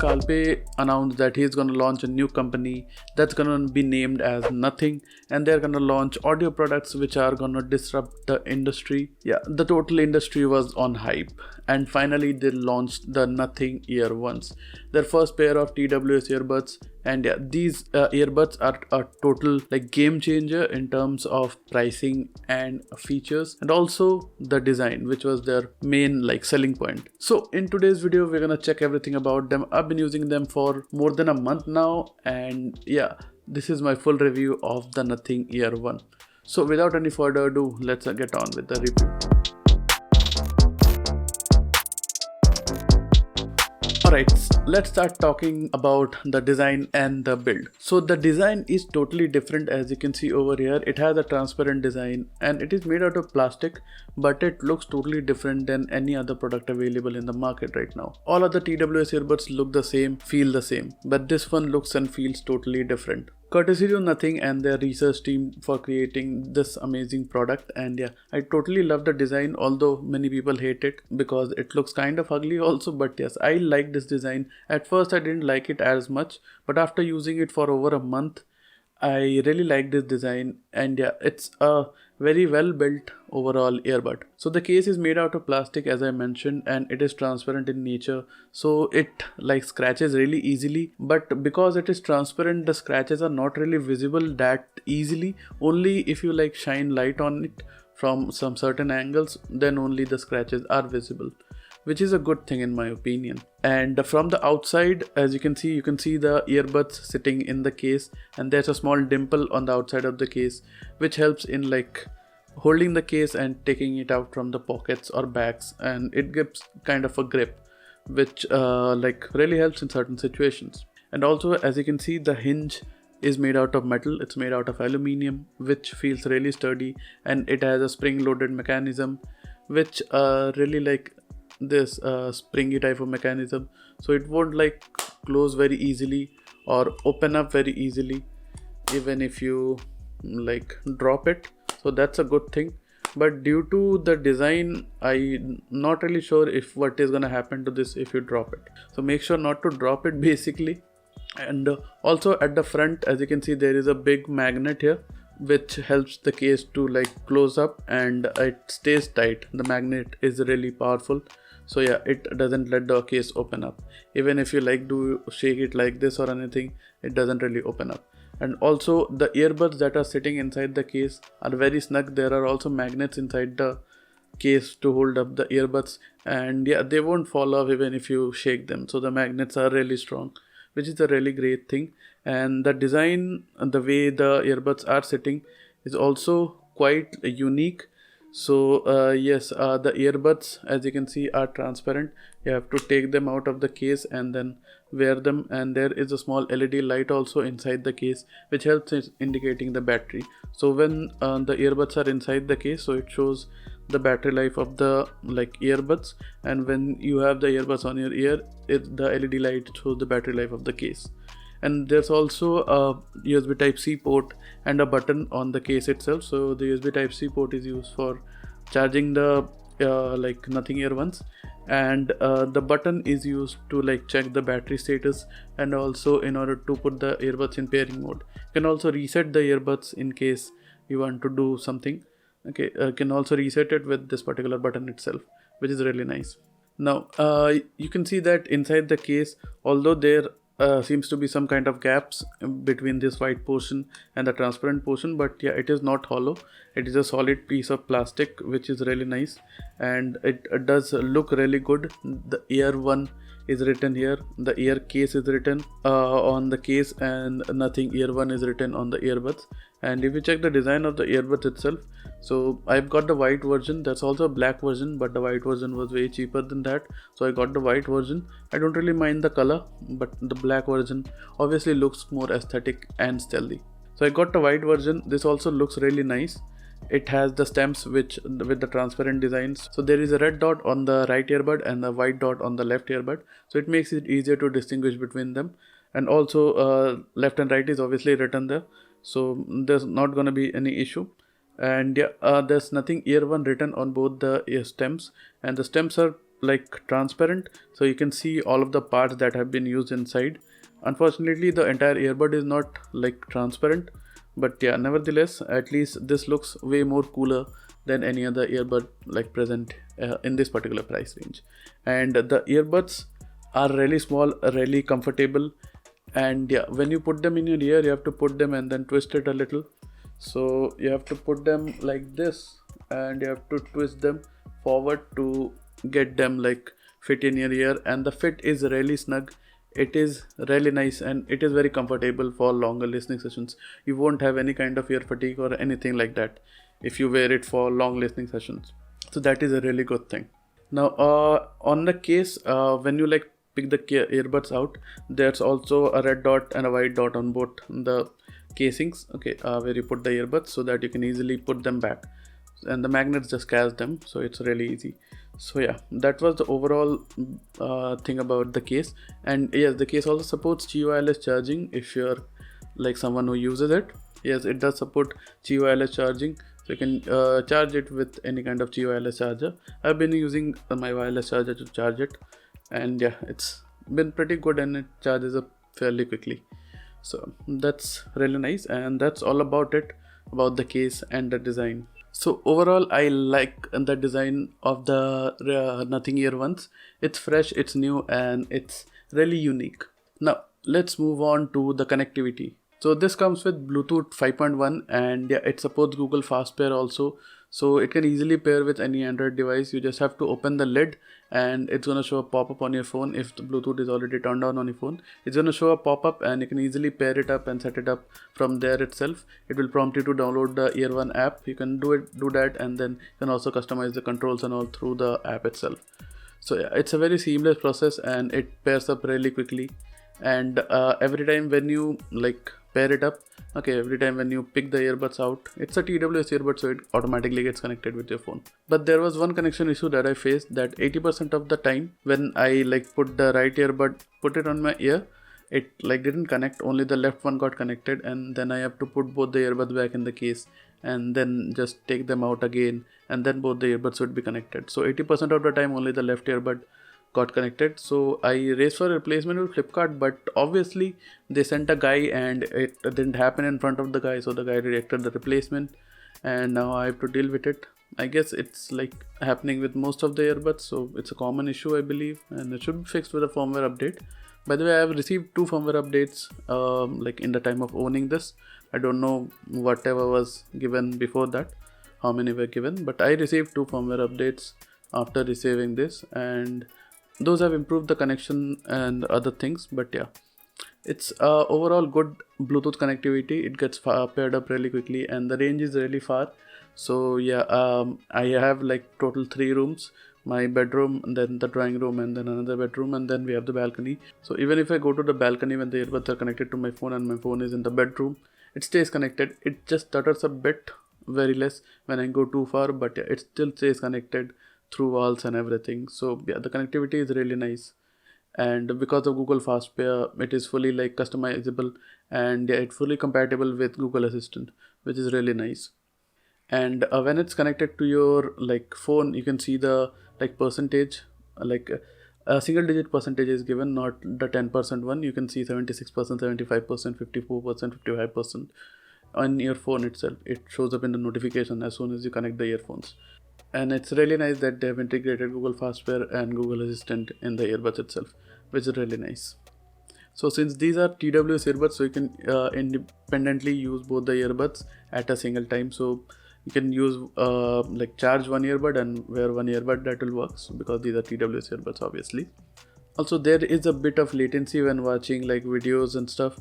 Sharpe announced that he's going to launch a new company that's going to be named as Nothing, and they're going to launch audio products which are going to disrupt the industry. Yeah, the total industry was on hype, and finally they launched the Nothing Ear Ones, their first pair of TWS earbuds. And yeah, these earbuds are a total like game changer in terms of pricing and features, and also the design, which was their main like selling point. So in today's video we're gonna check everything about them. I've been using them for more than a month now, and yeah, this is my full review of the Nothing Ear One. So without any further ado, let's get on with the review. Alright, let's start talking about the design and the build. So the design is totally different. As you can see over here, it has a transparent design and it is made out of plastic, but it looks totally different than any other product available in the market right now. All other TWS earbuds look the same, feel the same, but this one looks and feels totally different. Courtesy to Nothing and their research team for creating this amazing product. And yeah, I totally love the design, although many people hate it because it looks kind of ugly also. But yes, I like this design. At first I didn't like it as much, but after using it for over a month, I really like this design. And yeah, it's a very well built overall earbud. So the case is made out of plastic, as I mentioned, and it is transparent in nature, so it like scratches really easily. But because it is transparent, the scratches are not really visible that easily. Only if you like shine light on it from some certain angles, then only the scratches are visible, which is a good thing in my opinion. And from the outside, as you can see the earbuds sitting in the case, and there's a small dimple on the outside of the case, which helps in like holding the case and taking it out from the pockets or bags, and it gives kind of a grip, which like really helps in certain situations. And also, as you can see, the hinge is made out of metal. It's made out of aluminium, which feels really sturdy, and it has a spring loaded mechanism, which really like this springy type of mechanism, so it won't like close very easily or open up very easily even if you like drop it. So that's a good thing. But due to the design, I'm not really sure if what is gonna happen to this if you drop it, so make sure not to drop it basically. And also at the front, as you can see, there is a big magnet here which helps the case to like close up, and it stays tight. The magnet is really powerful, so yeah, it doesn't let the case open up. Even if you like do shake it like this or anything, it doesn't really open up. And also the earbuds that are sitting inside the case are very snug. There are also magnets inside the case to hold up the earbuds, and yeah, they won't fall off even if you shake them. So the magnets are really strong, which is a really great thing. And the design and the way the earbuds are sitting is also quite unique. So yes, the earbuds, as you can see, are transparent. You have to take them out of the case and then wear them, and there is a small LED light also inside the case, which helps in indicating the battery. So when the earbuds are inside the case, so it shows the battery life of the like earbuds, and when you have the earbuds on your ear, the LED light shows the battery life of the case. And there's also a USB Type-C port and a button on the case itself. So the USB Type-C port is used for charging the like Nothing Ear Ones, and the button is used to like check the battery status, and also in order to put the earbuds in pairing mode. You can also reset the earbuds in case you want to do something. Okay, you can also reset it with this particular button itself, which is really nice. Now you can see that inside the case, although there seems to be some kind of gaps between this white portion and the transparent portion, but yeah, it is not hollow. It is a solid piece of plastic, which is really nice, and it does look really good. The Ear One is written here, the ear case is written on the case, and Nothing Ear One is written on the earbuds. And if you check the design of the earbuds itself, so I've got the white version. There's also a black version, but the white version was way cheaper than that, so I got the white version. I don't really mind the color, but the black version obviously looks more aesthetic and stealthy, so I got the white version. This also looks really nice. It has the stems with the transparent designs. So there is a red dot on the right earbud and a white dot on the left earbud, so it makes it easier to distinguish between them. And also left and right is obviously written there, so there's not going to be any issue. And yeah, there's Nothing Ear One written on both the ear stems, and the stems are like transparent, so you can see all of the parts that have been used inside. Unfortunately, the entire earbud is not like transparent, but yeah, nevertheless, at least this looks way more cooler than any other earbud like present in this particular price range. And the earbuds are really small, really comfortable, and yeah, when you put them in your ear, you have to put them and then twist it a little. So you have to put them like this, and you have to twist them forward to get them like fit in your ear, and the fit is really snug. It is really nice and it is very comfortable for longer listening sessions. You won't have any kind of ear fatigue or anything like that if you wear it for long listening sessions. So that is a really good thing. Now on the case, when you like pick the earbuds out, there's also a red dot and a white dot on both the casings, okay, where you put the earbuds, so that you can easily put them back, and the magnets just catch them, so it's really easy. So yeah, that was the overall thing about the case. And yes, the case also supports Qi wireless charging if you're like someone who uses it. Yes, it does support Qi wireless charging, so you can charge it with any kind of Qi wireless charger. I've been using my wireless charger to charge it, and yeah, it's been pretty good and it charges up fairly quickly. So that's really nice, and that's all about it, about the case and the design. So overall, I like the design of the Nothing Ear ones. It's fresh, it's new, and it's really unique. Now let's move on to the connectivity. So this comes with Bluetooth 5.1, and yeah, it supports Google Fast Pair also. So it can easily pair with any Android device. You just have to open the lid and it's gonna show a pop-up on your phone. If the Bluetooth is already turned on your phone, it's gonna show a pop-up, and you can easily pair it up and set it up from there itself. It will prompt you to download the Ear One app. You can do that, and then you can also customize the controls and all through the app itself. So yeah, it's a very seamless process and it pairs up really quickly. And every time when you like pair it up, okay, every time when you pick the earbuds out, it's a TWS earbud, so it automatically gets connected with your phone. But there was one connection issue that I faced, that 80% of the time when I like put the right earbud, put it on my ear, it like didn't connect, only the left one got connected, and then I have to put both the earbuds back in the case and then just take them out again, and then both the earbuds would be connected. So 80% of the time only the left earbud got connected. So I raised for a replacement with Flipkart, but obviously they sent a guy and it didn't happen in front of the guy, so the guy rejected the replacement, and now I have to deal with it. I guess it's like happening with most of the earbuds, so it's a common issue I believe, and it should be fixed with a firmware update. By the way, I have received 2 firmware updates like in the time of owning this. I don't know whatever was given before that, how many were given, but I received 2 firmware updates after receiving this, and those have improved the connection and other things. But yeah, it's overall good Bluetooth connectivity. It gets paired up really quickly, and the range is really far. So yeah, I have like total 3 rooms: my bedroom, and then the drawing room, and then another bedroom, and then we have the balcony. So even if I go to the balcony when the earbuds are connected to my phone and my phone is in the bedroom, it stays connected. It just stutters a bit, very less when I go too far, but yeah, it still stays connected through walls and everything. So yeah, the connectivity is really nice, and because of Google Fast Pair, it is fully like customizable, and yeah, it's fully compatible with Google Assistant, which is really nice. And when it's connected to your like phone, you can see the like percentage, like a single digit percentage is given, not the 10% one. You can see 76%, 75%, 54%, 55% on your phone itself. It shows up in the notification as soon as you connect the earphones. And it's really nice that they have integrated Google Fast Pair and Google Assistant in the earbuds itself, which is really nice. So since these are TWS earbuds, so you can independently use both the earbuds at a single time. So you can use like charge one earbud and wear one earbud, that will work, because these are TWS earbuds obviously. Also, there is a bit of latency when watching like videos and stuff,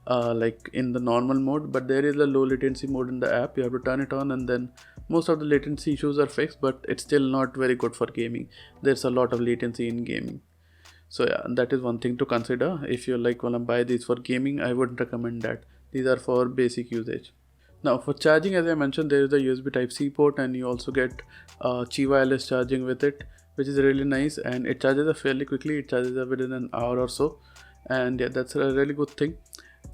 like in the normal mode, but there is a low latency mode in the app. You have to turn it on, and then most of the latency issues are fixed, but it's still not very good for gaming. There's a lot of latency in gaming. So yeah, that is one thing to consider. If you like wanna buy these for gaming, I wouldn't recommend that. These are for basic usage. Now for charging, as I mentioned, there is a USB Type-C port, and you also get Qi wireless charging with it, which is really nice, and it charges up fairly quickly. It charges up within an hour or so, and yeah, that's a really good thing.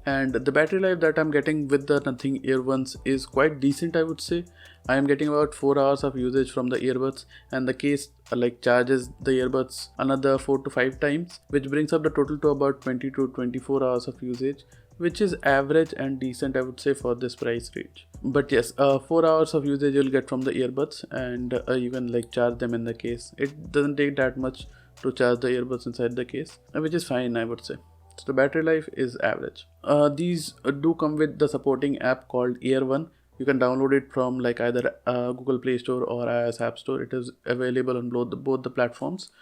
And the battery life that I'm getting with the Nothing earbuds is quite decent, I would say. I am getting about 4 hours of usage from the earbuds, and the case like charges the earbuds another 4 to 5 times, which brings up the total to about 20 to 24 hours of usage, which is average and decent, I would say, for this price range. But yes, 4 hours of usage you'll get from the earbuds, and you can like charge them in the case. It doesn't take that much to charge the earbuds inside the case, which is fine, I would say. So the battery life is average. These do come with the supporting app called Ear One. You can download it from like either Google Play Store or iOS App Store. It is available on both the platforms.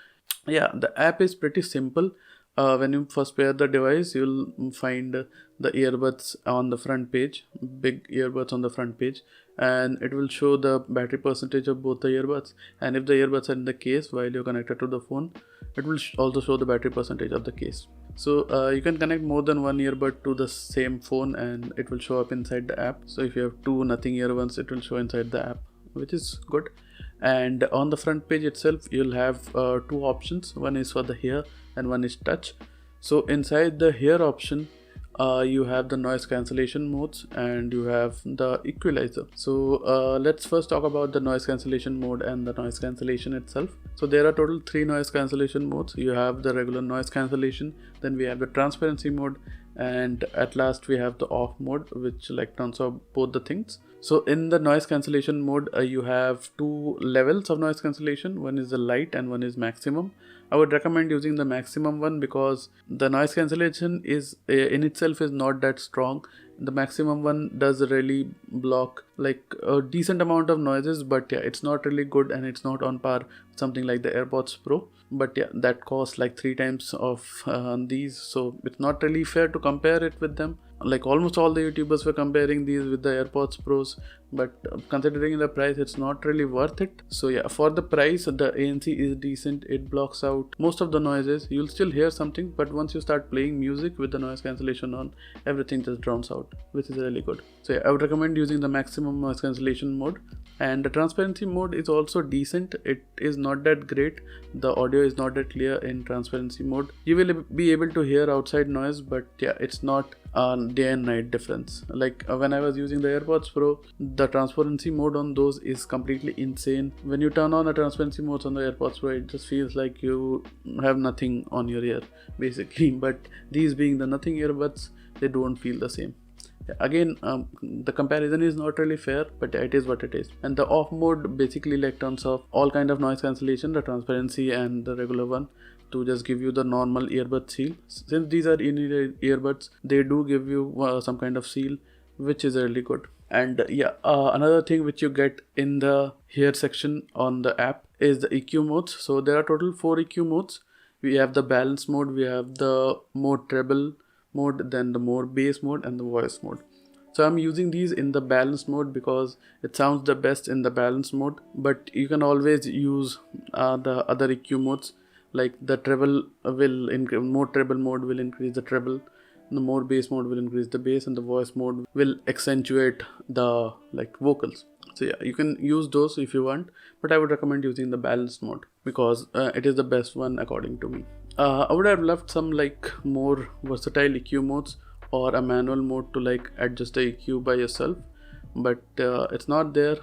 Yeah, the app is pretty simple. When you first pair the device, you'll find the earbuds on the front page, big earbuds on the front page, and it will show the battery percentage of both the earbuds. And if the earbuds are in the case while you're connected to the phone, it will also show the battery percentage of the case. So you can connect more than one earbud to the same phone and it will show up inside the app. So if you have two Nothing earbuds, it will show inside the app, which is good. And on the front page itself, you'll have two options. One is for the hear and one is touch. So inside the hear option, you have the noise cancellation modes and you have the equalizer. So let's first talk about the noise cancellation mode and the noise cancellation itself. So there are total 3 noise cancellation modes. You have the regular noise cancellation, then we have the transparency mode, and at last we have the off mode, which like turns off both the things. So in the noise cancellation mode, you have 2 levels of noise cancellation. One is the light and one is maximum. I would recommend using the maximum one because the noise cancellation is in itself is not that strong. The maximum one does really block like a decent amount of noises, but yeah, it's not really good and it's not on par with something like the AirPods Pro. But yeah, that costs like 3 times of these, so it's not really fair to compare it with them. Like almost all the YouTubers were comparing these with the AirPods Pros, but considering the price, it's not really worth it. So yeah, for the price, the ANC is decent. It blocks out most of the noises. You'll still hear something, but once you start playing music with the noise cancellation on, everything just drowns out, which is really good. So yeah, I would recommend using the maximum noise cancellation mode. And the transparency mode is also decent. It is not that great. The audio is not that clear in transparency mode. You will be able to hear outside noise, but yeah, it's not day and night difference. Like when I was using the AirPods Pro, the transparency mode on those is completely insane. When you turn on the transparency modes on the AirPods Pro, it just feels like you have nothing on your ear basically. But these being the Nothing earbuds, they don't feel the same. Again, the comparison is not really fair, but it is what it is. And the off mode basically like turns off all kind of noise cancellation, the transparency and the regular one, to just give you the normal earbud seal. Since these are in-ear earbuds, they do give you some kind of seal, which is really good. And yeah, another thing which you get in the hear section on the app is the EQ modes. So there are total 4 EQ modes. We have the balance mode, we have the more treble mode, then the more bass mode and the voice mode. So I'm using these in the balance mode because it sounds the best in the balance mode, but you can always use the other EQ modes. Like the treble will increase, more treble mode will increase the treble, the more bass mode will increase the bass, and the voice mode will accentuate the like vocals. So yeah, you can use those if you want, but I would recommend using the balanced mode because it is the best one according to me. I would have loved some like more versatile EQ modes or a manual mode to like adjust the EQ by yourself, but it's not there.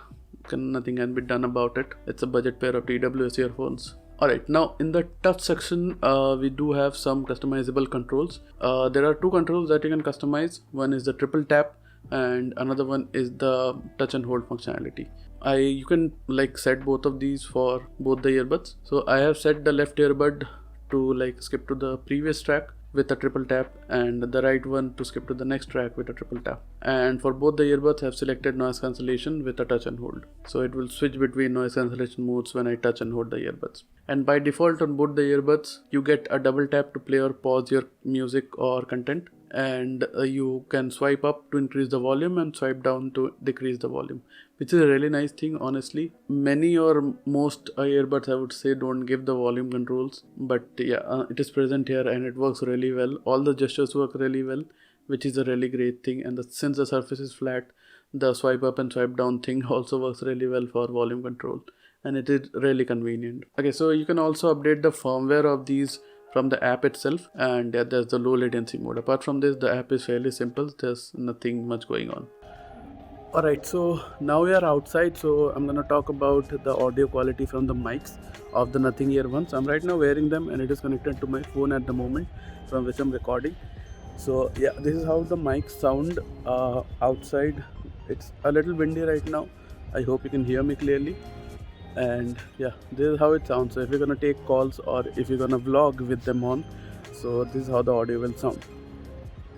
Nothing can be done about it. It's a budget pair of TWS earphones. Alright, now in the touch section, we do have some customizable controls. There are 2 controls that you can customize. One is the triple tap and another one is the touch and hold functionality. You can like set both of these for both the earbuds. So I have set the left earbud to like skip to the previous track with a triple tap and the right one to skip to the next track with a triple tap. And for both the earbuds, I have selected noise cancellation with a touch and hold. So it will switch between noise cancellation modes when I touch and hold the earbuds. And by default on both the earbuds, you get a double tap to play or pause your music or content. And you can swipe up to increase the volume and swipe down to decrease the volume, which is a really nice thing. Honestly, many or most earbuds I would say don't give the volume controls, but yeah, it is present here and it works really well. All the gestures work really well, which is a really great thing. And since the surface is flat, the swipe up and swipe down thing also works really well for volume control, and it is really convenient. Okay, so you can also update the firmware of these from the app itself. And yeah, there's the low latency mode. Apart from this, the app is fairly simple. There's nothing much going on. Alright, so now we are outside, so I'm gonna talk about the audio quality from the mics of the Nothing earphones. I'm right now wearing them and it is connected to my phone at the moment from which I'm recording. So yeah, this is how the mics sound outside. It's a little windy right now. I hope you can hear me clearly. And yeah, this is how it sounds. So if you're gonna take calls or if you're gonna vlog with them on, so this is how the audio will sound.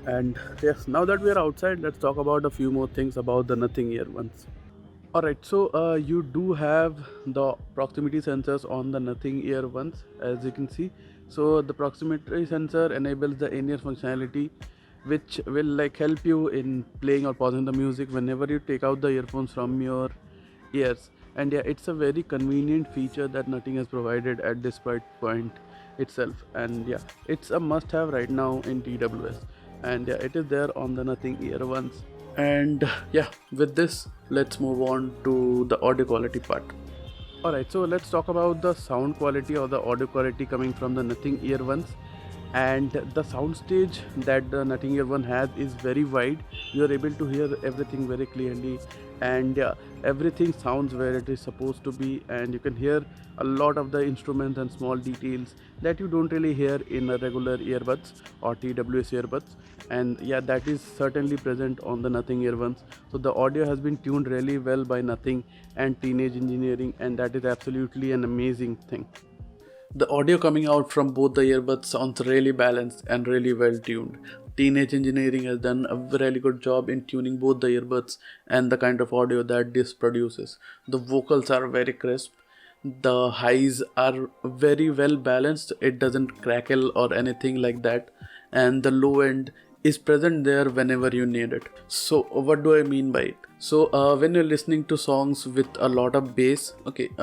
And yes, now that we are outside, let's talk about a few more things about the Nothing earphones. Alright, so you do have the proximity sensors on the Nothing earphones, as you can see. So the proximity sensor enables the in-ear functionality, which will like help you in playing or pausing the music whenever you take out the earphones from your ears. And yeah, it's a very convenient feature that Nothing has provided at this point itself. And yeah, it's a must-have right now in TWS. And yeah, it is there on the Nothing earphones. And yeah, with this, let's move on to the audio quality part. Alright, so let's talk about the sound quality or the audio quality coming from the Nothing earphones. And the soundstage that the Nothing earphone has is very wide. You are able to hear everything very clearly, and yeah, everything sounds where it is supposed to be, and you can hear a lot of the instruments and small details that you don't really hear in a regular earbuds or TWS earbuds. And yeah, that is certainly present on the Nothing earphones. So the audio has been tuned really well by Nothing and Teenage Engineering, and that is absolutely an amazing thing. The audio coming out from both the earbuds sounds really balanced and really well tuned. Teenage Engineering has done a really good job in tuning both the earbuds and the kind of audio that this produces. The vocals are very crisp. The highs are very well balanced. It doesn't crackle or anything like that. And the low end is present there whenever you need it. So what do I mean by it? So when you're listening to songs with a lot of bass,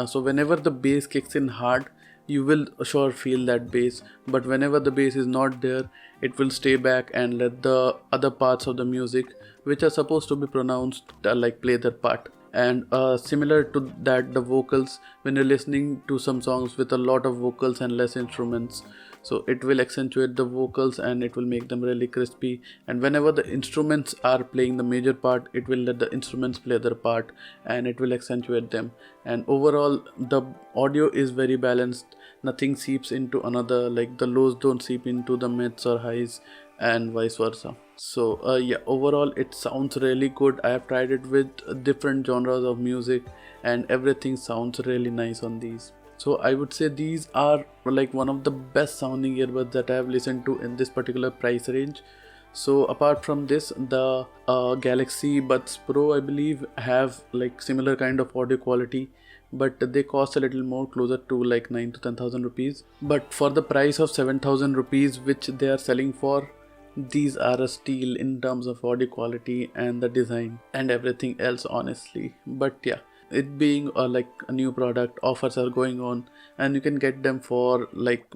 so whenever the bass kicks in hard, you will sure feel that bass, but whenever the bass is not there, it will stay back and let the other parts of the music which are supposed to be pronounced like play their part. And similar to that, the vocals, when you're listening to some songs with a lot of vocals and less instruments, so it will accentuate the vocals and it will make them really crispy. And whenever the instruments are playing the major part, it will let the instruments play their part and it will accentuate them. And overall, the audio is very balanced. Nothing seeps into another, like the lows don't seep into the mids or highs and vice versa. So yeah, overall it sounds really good. I have tried it with different genres of music and everything sounds really nice on these. So I would say these are like one of the best sounding earbuds that I have listened to in this particular price range. So apart from this, the Galaxy Buds Pro, I believe, have like similar kind of audio quality, but they cost a little more, closer to like 9 to 10,000 rupees. But for the price of 7,000 rupees which they are selling for, these are a steal in terms of audio quality and the design and everything else, honestly. But yeah, it being like a new product, offers are going on and you can get them for like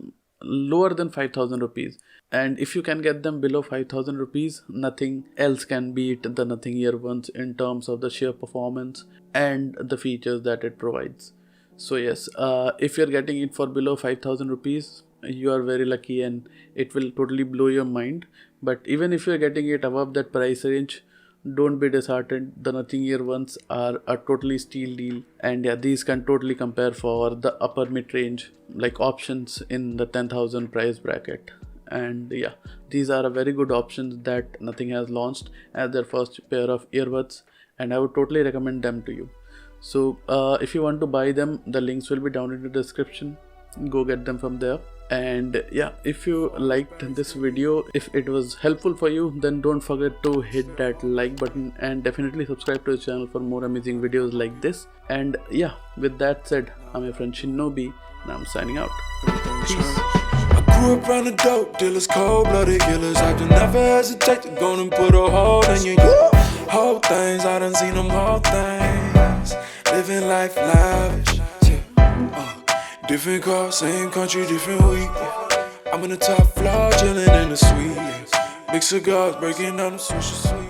lower than 5,000 rupees. And if you can get them below 5,000 rupees, nothing else can beat the Nothing earphones in terms of the sheer performance and the features that it provides. So yes, if you're getting it for below 5,000 rupees, you are very lucky and it will totally blow your mind. But even if you're getting it above that price range, don't be disheartened. The Nothing earphones are a totally steal deal, and yeah, these can totally compare for the upper mid-range like options in the 10,000 price bracket. And yeah, these are a very good options that Nothing has launched as their first pair of earbuds, and I would totally recommend them to you. So if you want to buy them, the links will be down in the description. Go get them from there. And yeah, if you liked this video, if it was helpful for you, then don't forget to hit that like button and definitely subscribe to the channel for more amazing videos like this. And yeah, with that said, I'm your friend Shinobi and I'm signing out. Peace. Grew up around the dope dealers, cold-blooded killers. I just never hesitate to go and put a hold on you. Whole things, I done seen them whole things. Living life lavish, different car, same country, different week. I'm in the top floor, chilling in the suite. Big cigars, breaking down the sushi suite.